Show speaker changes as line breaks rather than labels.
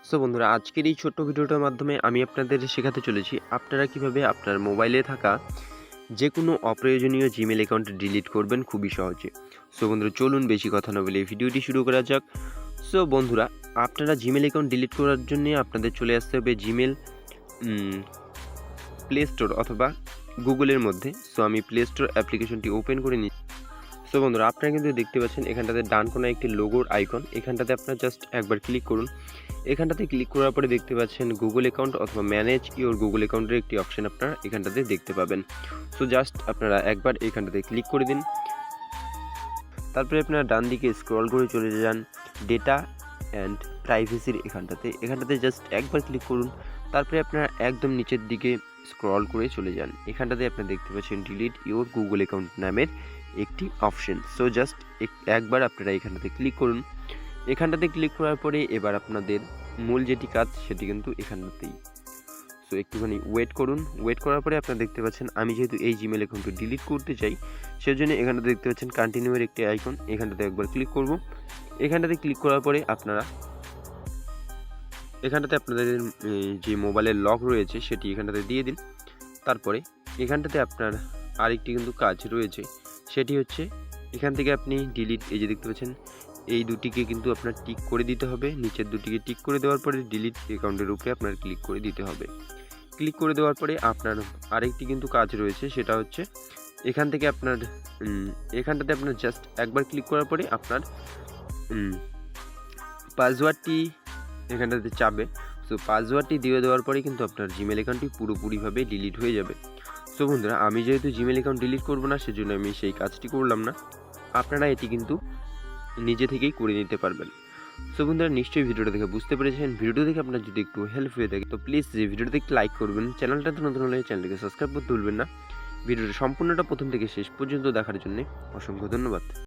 So বন্ধুরা, আজকের এই ছোট্ট ভিডিওটার মাধ্যমে আমি আপনাদের শেখাতে চলেছি আপনারা কিভাবে আপনার মোবাইলে থাকা যে কোনো অপ্রয়োজনীয় জিমেল অ্যাকাউন্ট ডিলিট করবেন খুবই সহজে। সো বন্ধুরা, চলুন বেশি কথা না বলে এই ভিডিওটি শুরু করা যাক। সো বন্ধুরা, আপনারা জিমেল অ্যাকাউন্ট ডিলিট করার জন্য আপনাদের চলে আসতে হবে জিমেল প্লে স্টোর অথবা গুগলের মধ্যে। সো আমি প্লে স্টোর অ্যাপ্লিকেশনটি ওপেন করে নিচ্ছি। সো বন্ধুরা, আপনারা কিন্তু দেখতে পাচ্ছেন এখানটাতে ডান কোনায় একটি লোগোর আইকন, এখানটাতে আপনারা জাস্ট একবার ক্লিক করুন। এখানটাতে ক্লিক করার পরে দেখতে পাচ্ছেন গুগল অ্যাকাউন্ট অথবা ম্যানেজ ইওর গুগল অ্যাকাউন্টের একটি অপশন আপনারা এখানটাতে দেখতে পাবেন। সো জাস্ট আপনারা একবার এখানটাতে ক্লিক করে দিন। তারপরে আপনারা ডান দিকে স্ক্রল করে চলে যান ডেটা অ্যান্ড প্রাইভেসির এখানটাতে জাস্ট একবার ক্লিক করুন। তারপরে আপনারা একদম নিচের দিকে স্ক্রল করে চলে যান, এখানটাতে আপনারা দেখতে পাচ্ছেন ডিলিট ইওর গুগল অ্যাকাউন্ট নামের একটি অপশন। সো জাস্ট একবার আপনারা এখানটাতে ক্লিক করুন। এখানটাতে ক্লিক করার পরে এবার আপনাদের মূল যেটি কাজ সেটি কিন্তু এখানটাতেই। সো একটুখানি ওয়েট করুন। ওয়েট করার পরে আপনারা দেখতে পাচ্ছেন আমি যেহেতু এই জিমেল অ্যাকাউন্টটি ডিলিট করতে চাই সেজন্য এখানটাতে দেখতে পাচ্ছেন কন্টিনিউয়ের একটি আইকন, এখানটাতে একবার ক্লিক করব। এখানটাতে ক্লিক করার পরে আপনারা এখানটাতে আপনাদের যে মোবাইলের লক রয়েছে সেটি এখানটাতে দিয়ে দিন। তারপরে এখানটাতে আপনার আরেকটি কিন্তু কাজ রয়েছে, সেটি হচ্ছে এখান থেকে আপনি ডিলিট, এই যে দেখতে পাচ্ছেন এই দুটিকে কিন্তু আপনার টিক করে দিতে হবে। নিচের দুটিকে টিক করে দেওয়ার পরে ডিলিট অ্যাকাউন্টের উপরে আপনার ক্লিক করে দিতে হবে। ক্লিক করে দেওয়ার পরে আপনার আরেকটি কিন্তু কাজ রয়েছে, সেটা হচ্ছে এখান থেকে আপনার এখানটাতে আপনার জাস্ট একবার ক্লিক করার পরে আপনার পাসওয়ার্ডটি এখানটাতে চাবে। সো পাসওয়ার্ডটি দিয়ে দেওয়ার পরে কিন্তু আপনার জিমেল অ্যাকাউন্টটি পুরোপুরিভাবে ডিলিট হয়ে যাবে। সো বন্ধুরা, আমি যেহেতু জিমেল অ্যাকাউন্ট ডিলিট করবো না সেজন্য আমি সেই কাজটি করলাম না, আপনারা এটি কিন্তু নিজে থেকেই করে নিতে পারবেন। সো বন্ধুরা, নিশ্চয়ই ভিডিওটা দেখে বুঝতে পেরেছেন। ভিডিওটা দেখে আপনার যদি একটু হেল্প হয়ে থাকে তো প্লিজ যে ভিডিওটা দেখে লাইক করবেন, চ্যানেলটাতে নতুন হলে চ্যানেলটিকে সাবস্ক্রাইব করতে ভুলবেন না। ভিডিওটা সম্পূর্ণটা প্রথম থেকে শেষ পর্যন্ত দেখার জন্য অসংখ্য ধন্যবাদ।